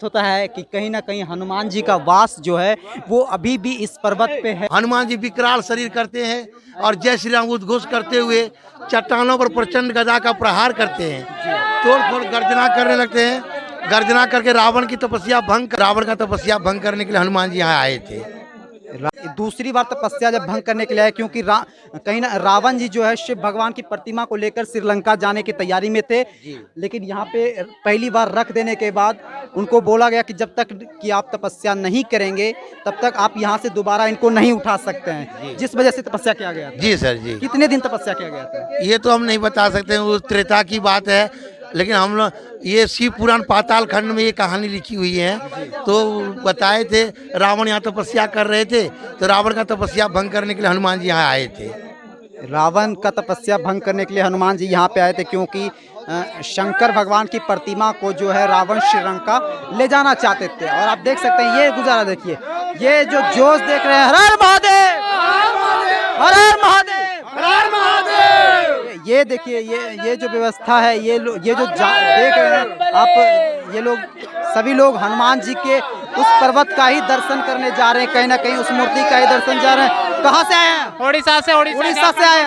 होता है कि कहीं ना कहीं हनुमान जी का वास जो है वो अभी भी इस पर्वत पे है। हनुमान जी विकराल शरीर करते हैं और जय श्री राम उद्घोष करते हुए चट्टानों पर प्रचंड गदा का प्रहार करते हैं, तोड़ फोड़ गर्जना करने लगते हैं। गर्जना करके रावण की रावण का तपस्या भंग करने के लिए हनुमान जी यहाँ आए थे। दूसरी बार तपस्या जब भंग करने के लिए आए, क्योंकि कहीं ना रावण जी जो है शिव भगवान की प्रतिमा को लेकर श्रीलंका जाने की तैयारी में थे, लेकिन यहाँ पे पहली बार रख देने के बाद उनको बोला गया कि जब तक कि आप तपस्या नहीं करेंगे तब तक आप यहाँ से दोबारा इनको नहीं उठा सकते हैं, जिस वजह से तपस्या किया गया था। जी सर जी। कितने दिन तपस्या किया गया था ये तो हम नहीं बता सकते हैं, वो त्रेता की बात है, लेकिन हम लोग ये शिव पुराण पाताल खंड में ये कहानी लिखी हुई है। तो बताए थे रावण यहाँ तपस्या कर रहे थे, तो रावण का तपस्या भंग करने के लिए हनुमान जी यहाँ आए थे। रावण का तपस्या भंग करने के लिए हनुमान जी यहाँ पे आए थे, क्योंकि शंकर भगवान की प्रतिमा को जो है रावण श्रीलंका ले जाना चाहते थे। और आप देख सकते हैं ये गुजारा, देखिए ये जो जोश देख रहे हैं, हर हर महादेव, हर हर महादेव, हर हर महादेव। ये देखिए ये जो व्यवस्था है, ये जो देख रहे हैं आप, ये लोग सभी लोग हनुमान जी के उस पर्वत का ही दर्शन करने जा रहे हैं, कहीं ना कहीं उस मूर्ति का ही दर्शन जा रहे हैं। कहाँ से आए हैं? उड़ीसा से उड़ीसा से आए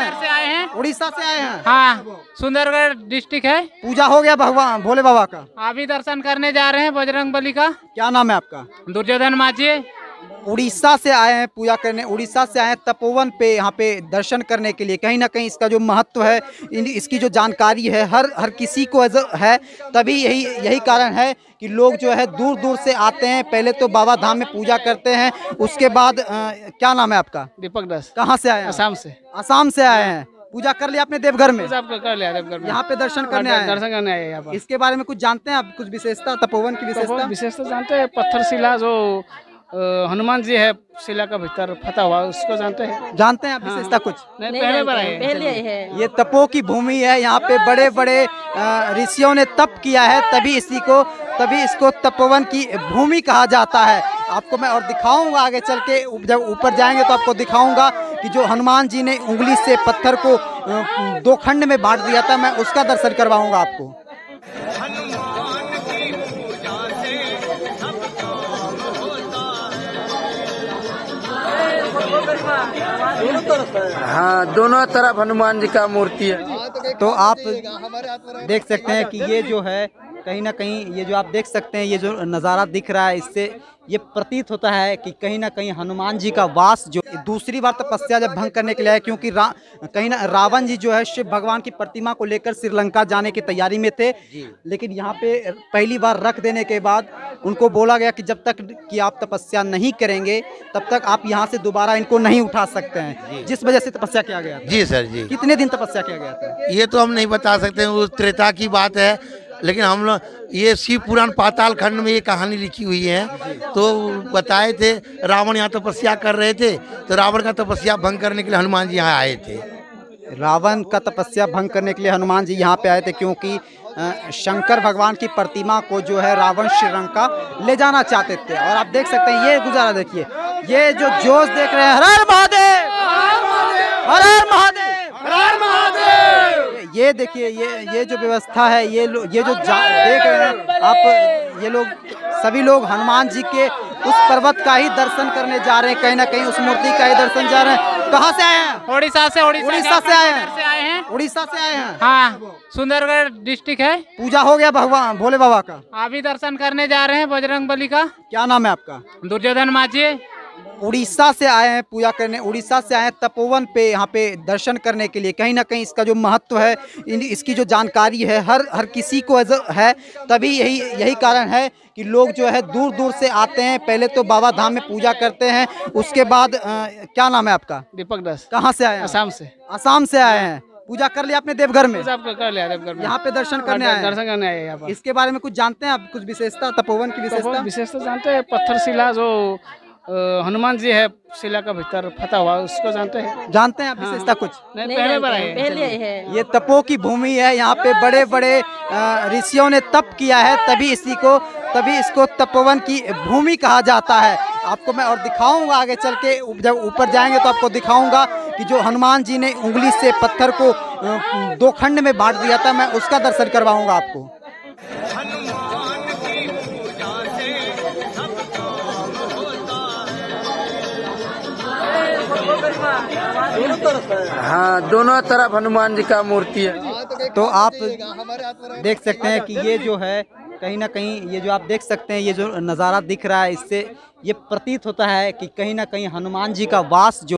हैं। उड़ीसा से आए हैं। हाँ, सुंदरगढ़ डिस्ट्रिक्ट है। पूजा हो गया भगवान भोले बाबा का? अभी दर्शन करने जा रहे हैं बजरंग बली का। क्या नाम है आपका? दुर्योधन माझी। उड़ीसा से आए हैं पूजा करने, उड़ीसा से आए हैं तपोवन पे, यहाँ पे दर्शन करने के लिए। कहीं ना कहीं इसका जो महत्व है, इसकी जो जानकारी है हर किसी को है, तभी यही कारण है कि लोग जो है दूर दूर से आते हैं। पहले तो बाबा धाम में पूजा करते हैं, उसके बाद क्या नाम है आपका? दीपक दास। कहाँ से आए हैं? असम से। असम से आए हैं। पूजा कर लिया आपने देवघर में? कर लिया देवघर में। यहाँ पे दर्शन करने आए? दर्शन करने आए यहाँ पर। इसके बारे में कुछ जानते हैं आप? कुछ विशेषता तपोवन की विशेषता जानते हैं? पत्थर शिला जो हनुमान जी है शिला का भीतर फता हुआ, उसको जानते हैं? जानते हैं आप विशेषता कुछ? नहीं, पहले बार आए। पहले है। ये तपो की भूमि है, यहाँ पे बड़े बड़े ऋषियों ने तप किया है, तभी इसको तपोवन की भूमि कहा जाता है। आपको मैं और दिखाऊंगा आगे चल के, जब ऊपर जाएंगे तो आपको दिखाऊंगा कि जो हनुमान जी ने उंगली से पत्थर को 2 खंड में बांट दिया था, मैं उसका दर्शन करवाऊंगा आपको। हाँ, दोनों तरफ हनुमान जी का मूर्ति है। तो आप देख सकते हैं कि ये जो है कहीं ना कहीं, ये जो आप देख सकते हैं, ये जो नज़ारा दिख रहा है, इससे ये प्रतीत होता है कि कहीं ना कहीं हनुमान जी का वास जो दूसरी बार तपस्या जब भंग करने के लिए आए, क्योंकि कहीं ना रावण जी जो है शिव भगवान की प्रतिमा को लेकर श्रीलंका जाने की तैयारी में थे, लेकिन यहाँ पे पहली बार रख देने के बाद उनको बोला गया कि जब तक कि आप तपस्या नहीं करेंगे तब तक आप यहाँ से दोबारा इनको नहीं उठा सकते हैं, जिस वजह से तपस्या किया गया था। जी सर जी। कितने दिन तपस्या किया गया था? ये तो हम नहीं बता सकते हैं, वो त्रेता की बात है, लेकिन हम लोग ये शिव पुराण पाताल खंड में ये कहानी लिखी हुई है। तो बताए थे रावण यहाँ तपस्या कर रहे थे, तो रावण का तपस्या भंग करने के लिए हनुमान जी यहाँ आए थे। रावण का तपस्या भंग करने के लिए हनुमान जी यहाँ पे आए थे, क्योंकि शंकर भगवान की प्रतिमा को जो है रावण श्रीलंका ले जाना चाहते थे। और आप देख सकते हैं ये गुजारा, देखिए ये जो जोश देख रहे हैं, हर हर महादेव, हर हर महादेव, हर हर महादेव। ये देखिए ये जो व्यवस्था है, ये जो देख रहे हैं आप, ये लोग सभी लोग हनुमान जी के उस पर्वत का ही दर्शन करने जा रहे हैं, कहीं ना कहीं उस मूर्ति का ही दर्शन जा रहे हैं। कहाँ से आए हैं? उड़ीसा से। उड़ीसा से आए हैं। उड़ीसा से आए हैं। हाँ, सुंदरगढ़ डिस्ट्रिक्ट है। पूजा हो गया भगवान भोले बाबा का? अभी दर्शन करने जा रहे हैं बजरंग बली का। क्या नाम है आपका? दुर्योधन माझी। उड़ीसा से आए हैं पूजा करने, उड़ीसा से आए हैं तपोवन पे, यहाँ पे दर्शन करने के लिए। कहीं ना कहीं इसका जो महत्व है, इसकी जो जानकारी है हर किसी को है, तभी यही कारण है कि लोग जो है दूर दूर से आते हैं। पहले तो बाबा धाम में पूजा करते हैं, उसके बाद क्या नाम है आपका? दीपक दास। कहाँ से आए हैं? असम से। असम से आए हैं। पूजा कर लिया आपने देवघर में? कर लिया देवघर में। यहाँ पे दर्शन करने आए? दर्शन करने आए यहाँ पर। इसके बारे में कुछ जानते हैं आप? कुछ विशेषता तपोवन की विशेषता जानते हैं? पत्थर शिला जो हनुमान जी है शिला का भीतर फता हुआ, उसको जानते हैं? जानते हैं आप विशेषता कुछ? नहीं, पहले बार आए। पहले है। ये तपो की भूमि है, यहाँ पे बड़े बड़े ऋषियों ने तप किया है, तभी इसको तपोवन की भूमि कहा जाता है। आपको मैं और दिखाऊंगा आगे चल के, जब ऊपर जाएंगे तो आपको दिखाऊंगा कि जो हनुमान जी ने उंगली से पत्थर को 2 खंड में बांट दिया था, मैं उसका दर्शन करवाऊंगा आपको। हाँ, दोनों तरफ हनुमान जी का मूर्ति है। तो आप देख सकते हैं कि ये जो है कहीं ना कहीं ये जो आप देख सकते हैं ये जो नज़ारा दिख रहा है इससे ये प्रतीत होता है कि कहीं ना कहीं हनुमान जी का वास जो।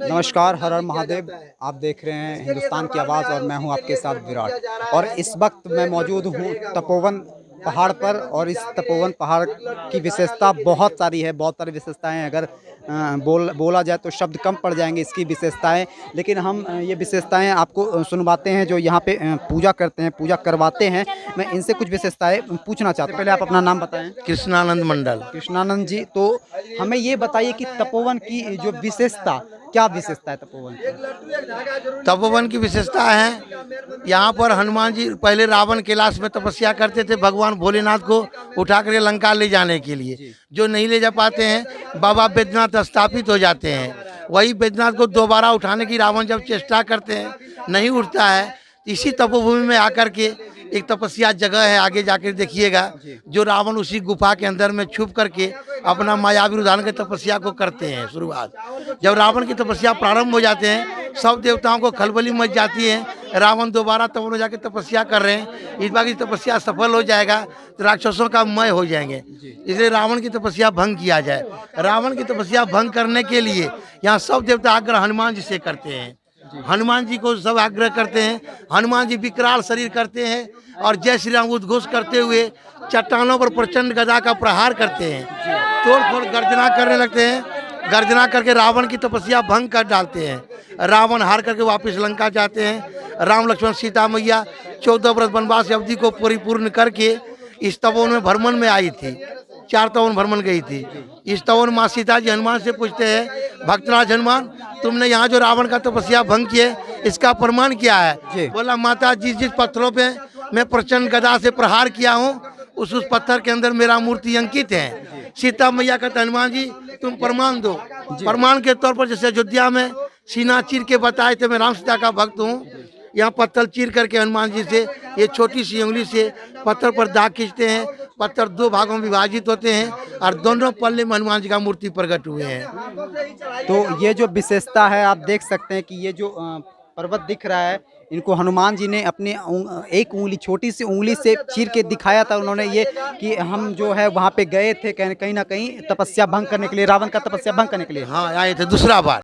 नमस्कार, हर हर महादेव। आप देख रहे हैं हिंदुस्तान की आवाज़ और मैं हूं आपके साथ विराट। और इस वक्त मैं मौजूद हूं तपोवन पहाड़ पर और इस तपोवन पहाड़ की विशेषता बहुत सारी है, बहुत सारी विशेषताएं हैं। अगर बोला जाए तो शब्द कम पड़ जाएंगे इसकी विशेषताएं, लेकिन हम ये विशेषताएं आपको सुनवाते हैं जो यहाँ पे पूजा करते हैं, पूजा करवाते हैं। मैं इनसे कुछ विशेषताएं पूछना चाहता हूँ। पहले आप अपना नाम बताएं। कृष्णानंद मंडल। कृष्णानंद जी, तो हमें ये बताइए कि तपोवन की जो विशेषता, क्या विशेषता है तपोवन की? तपोवन की विशेषता है यहाँ पर हनुमान जी पहले रावण कैलाश में तपस्या करते थे भगवान भोलेनाथ को उठा कर लंका ले जाने के लिए। जो नहीं ले जा पाते हैं बाबा बैद्यनाथ स्थापित हो जाते हैं। वही बैद्यनाथ को दोबारा उठाने की रावण जब चेष्टा करते हैं नहीं उठता है, इसी तपोभूमि में आकर के एक तपस्या जगह है, आगे जाकर देखिएगा, जो रावण उसी गुफा के अंदर में छुप करके अपना मायावी रुझान की तपस्या को करते हैं। शुरुआत जब रावण की तपस्या प्रारंभ हो जाते हैं सब देवताओं को खलबली मच जाती है। रावण दोबारा तपोवन में जाकर तपस्या कर रहे हैं, इस बार की तपस्या सफल हो जाएगा तो राक्षसों का मय हो जाएंगे, इसलिए रावण की तपस्या भंग किया जाए। रावण की तपस्या भंग करने के लिए यहाँ सब देवता आग्रह हनुमान जी से करते हैं। हनुमान जी को सब आग्रह करते हैं। हनुमान जी विकराल शरीर करते हैं और जय श्री राम उद्घोष करते हुए चट्टानों पर प्रचंड गदा का प्रहार करते हैं, तोड़ फोड़ गर्जना करने लगते हैं। गर्जना करके रावण की तपस्या भंग कर डालते हैं। रावण हार करके वापस लंका जाते हैं। राम लक्ष्मण सीता मैया 14 वर्ष वनवास अवधि को परिपूर्ण करके इस तपोवन में भ्रमण में आई थी। 4 तपोवन भ्रमण गई थी। इस तपोवन माँ सीता जी हनुमान से पूछते हैं, भक्तराज हनुमान, तुमने यहाँ जो रावण का तपस्या भंग किए इसका प्रमाण क्या है? बोला, माता जिस पत्थरों पे मैं प्रचंड गदा से प्रहार किया हूँ उस पत्थर के अंदर मेरा मूर्ति अंकित है। सीता मैया कहते, हनुमान जी तुम प्रमाण दो। प्रमाण के तौर पर जैसे अयोध्या में सीना चीर के बताए थे मैं राम सीता का भक्त हूँ, यहाँ पत्थर चीर करके हनुमान जी से ये छोटी सी उंगली से पत्थर पर दाग खींचते हैं। पत्थर 2 भागों में विभाजित होते हैं और दोनों पल्ले में हनुमान जी का मूर्ति प्रकट हुए हैं। तो ये जो विशेषता है आप देख सकते हैं कि ये जो पर्वत दिख रहा है इनको हनुमान जी ने अपने एक उंगली, छोटी सी उंगली से चीर के दिखाया था। उन्होंने ये कि हम जो है वहाँ पे गए थे कहीं ना कहीं तपस्या भंग करने के लिए, रावण का तपस्या भंग करने के लिए। हाँ, आए थे दूसरा बार।